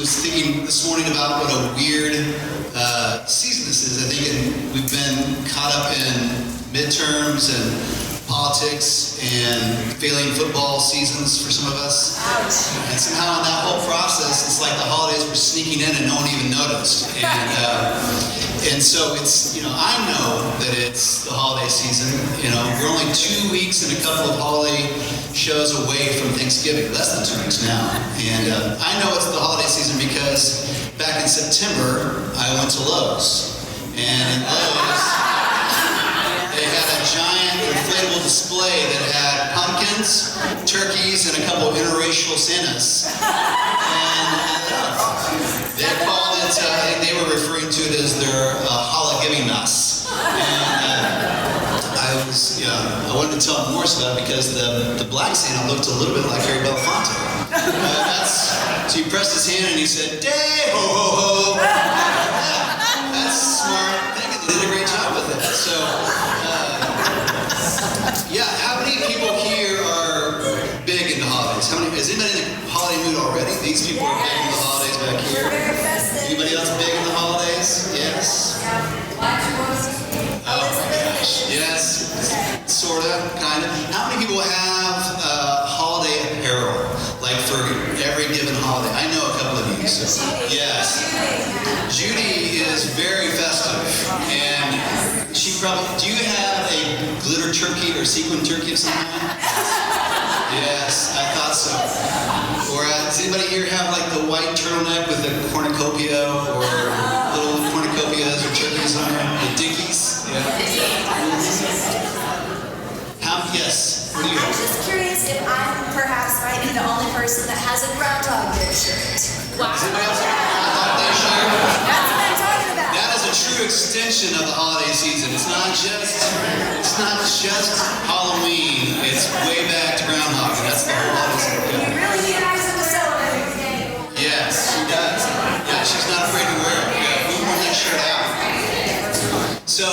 was thinking this morning about what a weird season this is. I think we've been caught up in midterms and politics and failing football seasons for some of us. And somehow in that whole process, it's like the holidays were sneaking in and no one even noticed. And so it's, I know that it's the holiday season. We're only 2 weeks and a couple of holiday shows away from Thanksgiving, less than 2 weeks now. And I know it's the holiday season because back in September, I went to Lowe's. And in Lowe's, they had a giant inflatable display that had pumpkins, turkeys, and a couple of interracial Santas. And they called it, I think they were referring to it as their Holiday-giving-us. And I wanted to tell them more about it because the black Santa looked a little bit like Harry Belafonte. So he pressed his hand and he said, "Day ho ho ho." That's smart. I think they did a great job with it. So, how many people here are big into holidays? Is anybody in the holiday mood already? These people are big into the holidays back here. Anybody else big in the holidays? Yes. Oh my gosh. Yes. Sorta, kinda. How many people have holiday apparel? Like for every given holiday? I know a couple of you. So, yes. Judy is very festive, and she probably. Do you have a glitter turkey or sequin turkey of some kind? Yes, I thought so. Or does anybody here have like the white turtleneck with the cornucopia or little cornucopias or turkeys on it? The dickies? Yeah. Yes. What do you have? I'm just curious if perhaps might be the only person that has a Groundhog Day shirt. Wow. Does anybody else have a Groundhog Day shirt? That's what I'm talking about. That is a true extension of the holiday season. It's not just Halloween. It's way back to Groundhog, and that's the whole holiday season. You really need eyes to celebrate. Yes, she does. Yeah, she's not afraid to wear it. Yeah, we wore that shirt out. So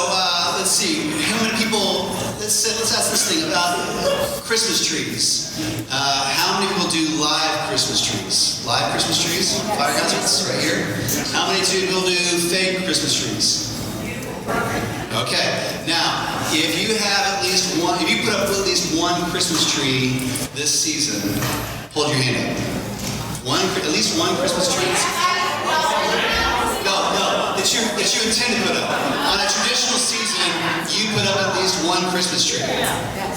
let's see. How many people? Let's ask this thing about Christmas trees. How many people do live Christmas trees? Live Christmas trees? Fire hazards right here. How many people do fake Christmas trees? Okay. Now, if you have at least one, if you put up at least one Christmas tree this season, hold your hand up. At least one Christmas tree. No, that you intend to put up. On a traditional season, you put up at least one Christmas tree.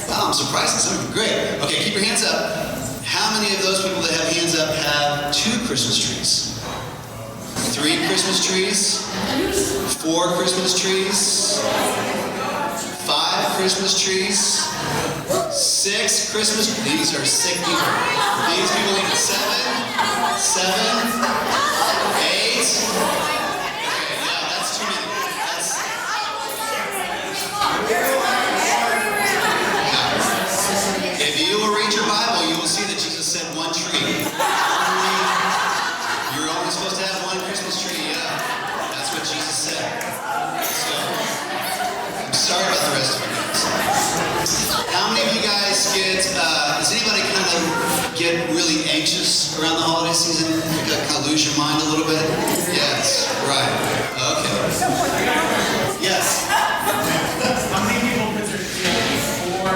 Wow, I'm surprised. Some of you. Great. Okay, keep your hands up. How many of those people that have hands up have 2 Christmas trees? 3 Christmas trees? 4 Christmas trees? 5 Christmas trees? 6 Christmas trees? These are sick people. These people need 7, 8. If you will read your Bible, you will see that Jesus said 1 tree. You're only supposed to have 1 Christmas tree. Yeah, that's what Jesus said. So, I'm sorry about the rest of you guys. How many of you guys does anybody kind of get really anxious around the holiday season? You kind of lose your mind a little bit? Yes, right. Okay. Yes. How many people put their tree up before?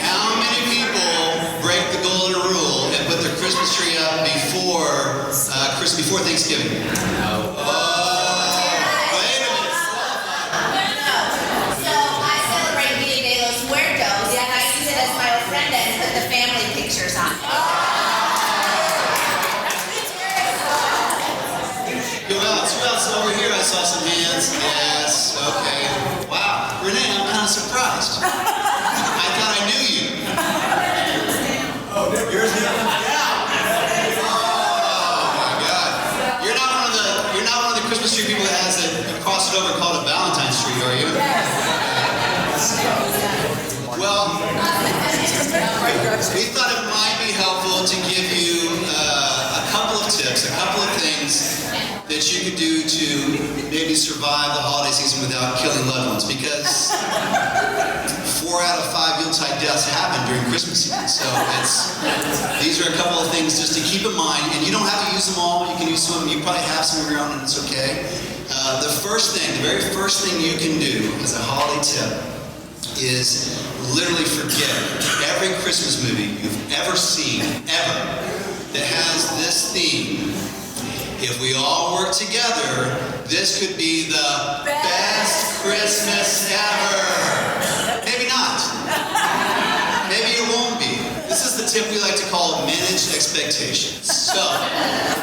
How many people break the golden rule and put their Christmas tree up before Thanksgiving? No. Wait a minute. So I celebrate Dia de los Muertos, and I use it as my ofrenda and put the family pictures on it. Who else over here? I saw some hands. Yes. Okay. Wow. Renee, I'm kind of surprised. I thought I knew you. Oh, yours is up and down. Oh my God. You're not one of the Christmas tree people that has it cross it over and call it a Valentine's tree, are you? Well, we thought it might be helpful to give you a couple of tips, a couple of things that you could do to maybe survive the holiday season without killing loved ones. Because 4 out of 5 Yuletide deaths happen during Christmas season. So these are a couple of things just to keep in mind. And you don't have to use them all. You can use some of them. You probably have some of your own, and it's okay. The very first thing you can do as a holiday tip is literally forget every Christmas movie you've ever seen, ever, that has this theme. If we all work together, this could be the best Christmas ever. Maybe not. Maybe it won't be. This is the tip we like to call managed expectations. So,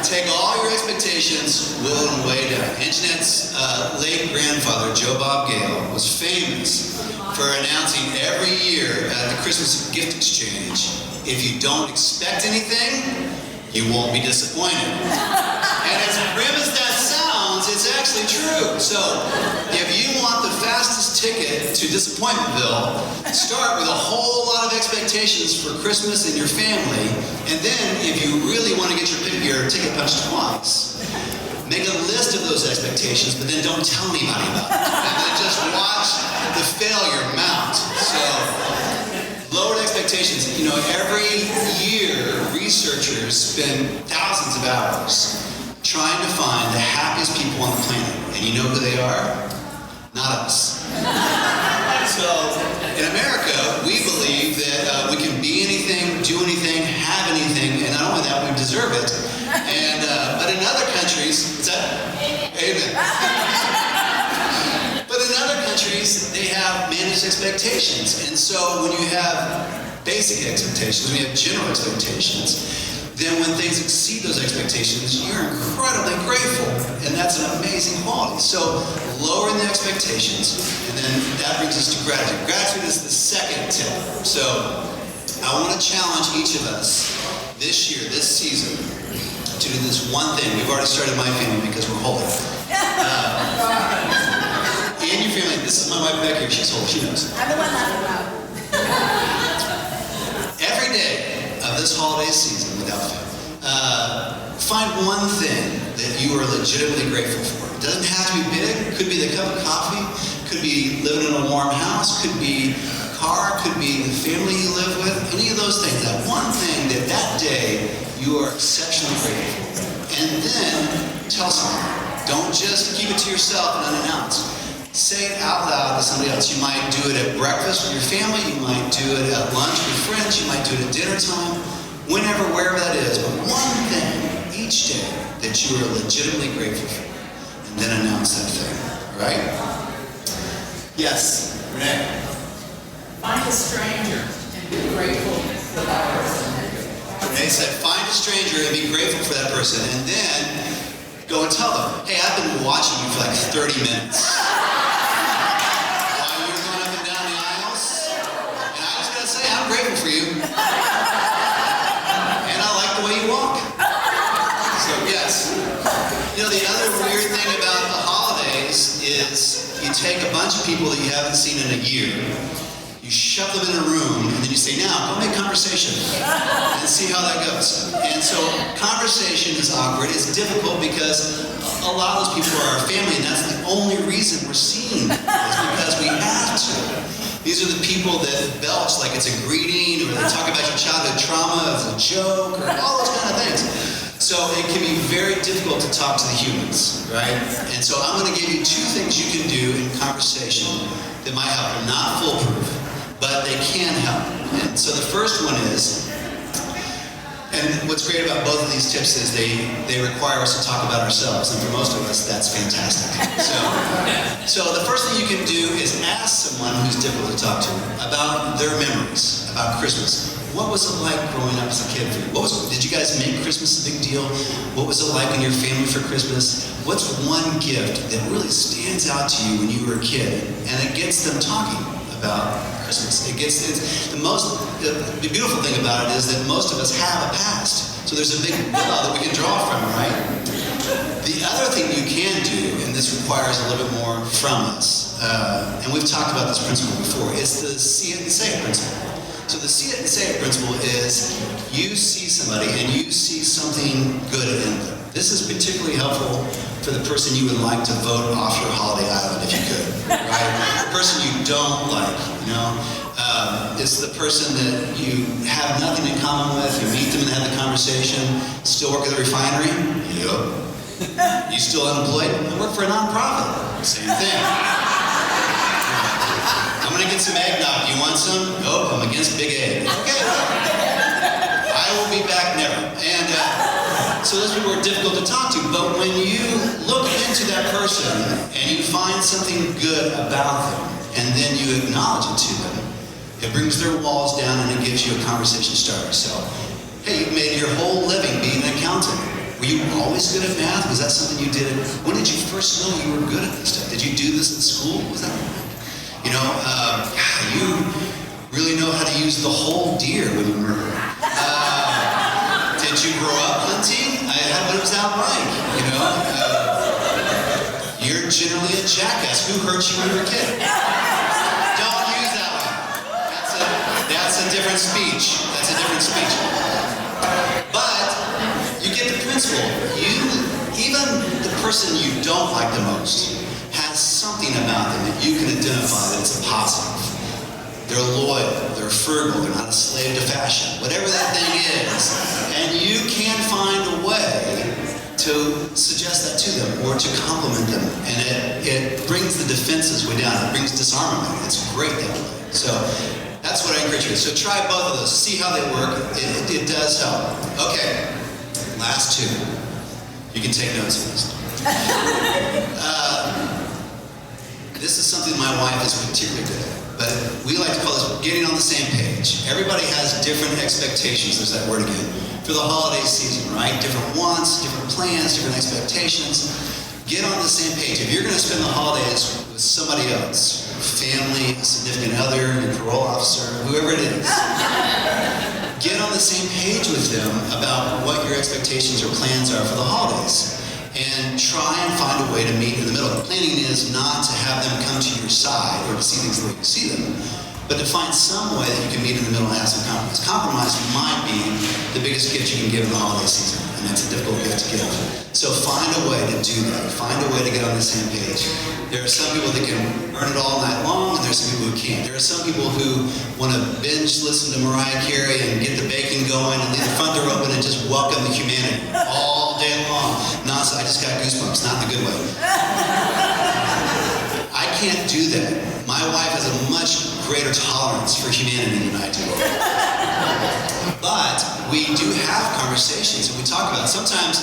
take all your expectations, will them way down. Anjanette's late grandfather, Joe Bob Gale, was famous for announcing every year at the Christmas gift exchange, if you don't expect anything, you won't be disappointed. And as grim as that sounds, it's actually true. So, if you want the fastest ticket to Disappointmentville, start with a whole lot of expectations for Christmas and your family, and then if you really want to get your ticket punched twice, make a list of those expectations, but then don't tell anybody about it. And then just watch the failure mount. So, lowered expectations. You know, every year, researchers spend thousands of hours trying to find the happiest people on the planet. And you know who they are? Not us. So, in America, we believe that we can be anything, do anything, have anything, and not only that, we deserve it. And but in other countries, what's that? Amen. But in other countries, they have managed expectations. And so when you have basic expectations, when you have general expectations, then when things exceed those expectations, you're incredibly grateful. And that's an amazing quality. So lowering the expectations, and then that brings us to gratitude. Gratitude is the second tip. So I want to challenge each of us this year, this season, to do this one thing. We've already started my family because we're holy. And your family, this is my wife back here, she's holy, she knows. I'm the one laughing loud. Every day of this holiday season, without fail, find one thing that you are legitimately grateful for. It doesn't have to be big. It could be the cup of coffee, could be living in a warm house, could be a car, could be the family you live with, any of those things. That one thing that day you are exceptionally grateful for. And then tell someone. Don't just keep it to yourself and unannounced. Say it out loud to somebody else. You might do it at breakfast with your family. You might do it at lunch with friends. You might do it at dinner time. Whenever, wherever that is. But one thing each day that you are legitimately grateful for. And then announce that thing. Right? Yes. Renee? Find a stranger and be grateful for that person. Renee said, find a stranger and be grateful for that person. And then go and tell them, hey, I've been watching you for like 30 minutes. While you're going up and down the aisles. And I just got to say, I'm grateful for you. And I like the way you walk. So, yes. You know, the other weird thing about the holidays is you take a bunch of people that you haven't seen in a year, you shove them in a room, and then you say, now, go make conversation, and see how that goes. And so, conversation is awkward, it's difficult because a lot of those people are our family, and that's the only reason we're seeing them, is because we have to. These are the people that belch like it's a greeting, or they talk about your childhood trauma as a joke, or all those kind of things. So it can be very difficult to talk to the humans, right? And so I'm going to give you 2 things you can do in conversation that might help. They're not foolproof, but they can help. And so the first one is, and what's great about both of these tips is they require us to talk about ourselves, and for most of us, that's fantastic. So the first thing you can do is ask someone who's difficult to talk to about their memories about Christmas. What was it like growing up as a kid for you? Did you guys make Christmas a big deal? What was it like in your family for Christmas? What's one gift that really stands out to you when you were a kid? And it gets them talking about Christmas. The beautiful thing about it is that most of us have a past. So there's a big well that we can draw from, right? The other thing you can do, and this requires a little bit more from us, and we've talked about this principle before, it's the see it and say it principle. So the see it and say it principle is you see somebody and you see something good in them. This is particularly helpful for the person you would like to vote off your holiday island if you could, right? The person you don't like, you know? It's the person that you have nothing in common with. You meet them and have the conversation. Still work at the refinery? Yep. You still unemployed? I work for a nonprofit. Same thing. I'm gonna get some eggnog. You want some? Nope, I'm against big egg. Okay, well, I will be back never. And so those people are difficult to talk to, but when you look into that person and you find something good about them, and then you acknowledge it to them, it brings their walls down and it gives you a conversation starter. So, hey, you've made your whole living being an accountant. Were you always good at math? Was that something you did? When did you first know you were good at this stuff? Did you do this in school? Was that, you know, you really know how to use the whole deer when you murder it. Did you grow up hunting? What was that like? You know, you're generally a jackass. Who hurt you when you were a kid? Don't use that one. That's a different speech. That's a different speech. But you get the principle. Even the person you don't like the most has something about them that you can identify that it's a positive. They're loyal, they're frugal, they're not a slave to fashion, whatever that thing is. And you can find a way to suggest that to them or to compliment them. And it brings the defenses way down. It brings disarmament. It's great that way. So that's what I encourage you to do. So try both of those. See how they work. It does help. Okay, last two. You can take notes on this. This is something my wife is particularly good at. But we like to call this getting on the same page. Everybody has different expectations, there's that word again, for the holiday season, right? Different wants, different plans, different expectations. Get on the same page. If you're going to spend the holidays with somebody else, family, a significant other, your parole officer, whoever it is, get on the same page with them about what your expectations or plans are for the holidays. And try and find a way to meet in the middle. The planning is not to have them come to your side or to see things the way you see them, but to find some way that you can meet in the middle and have some compromise. Compromise might be the biggest gift you can give in the holiday season, and it's a difficult gift to give. So find a way to do that. Find a way to get on the same page. There are some people that can earn it all night long, and there are some people who can't. There are some people who want to binge listen to Mariah Carey and get the baking going and leave the front door open and just welcome the humanity all day long. Nonsense. I just got goosebumps, not in a good way. I can't do that. My wife has a much greater tolerance for humanity than I do. But we do have conversations and we talk about it. Sometimes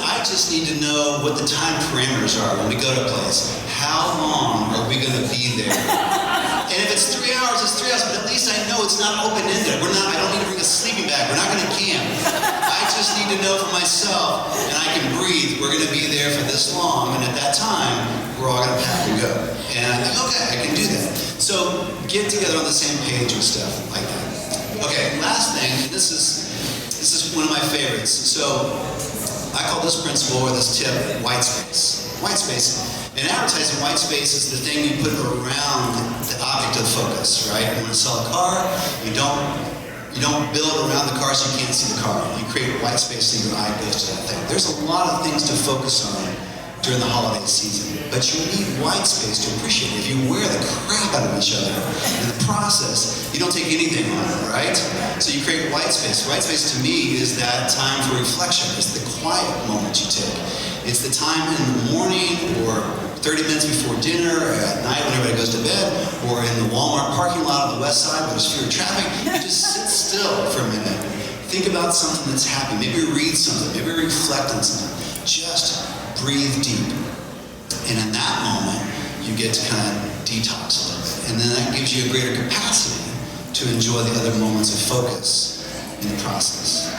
I just need to know what the time parameters are when we go to a place. How long are we going to be there? And if it's 3 hours, it's 3 hours, but at least I know it's not open-ended. I don't need to bring a sleeping bag. We're not going to camp. I just need to know for myself, and I can breathe. We're going to be there for this long, and at that time, we're all going to pack and go. And I think, okay, I can do that. So get together on the same page with stuff like that. Okay, last thing, this is one of my favorites. So I call this principle or this tip white space. White space. In advertising, white space is the thing you put around the object of focus, right? You want to sell a car, you don't build around the car so you can't see the car. You create white space so your eye goes to that thing. There's a lot of things to focus on during the holiday season, but you need white space to appreciate it. If you wear the crap out of each other in the process, you don't take anything on it, right? So you create white space. White space to me is that time for reflection. It's the quiet moment you take. It's the time in the morning or 30 minutes before dinner, or at night when everybody goes to bed, or in the Walmart parking lot on the west side where there's fewer traffic. You just sit still for a minute. Think about something that's happening. Maybe read something. Maybe reflect on something. Just breathe deep. And in that moment, you get to kind of detox a little bit. And then that gives you a greater capacity to enjoy the other moments of focus in the process.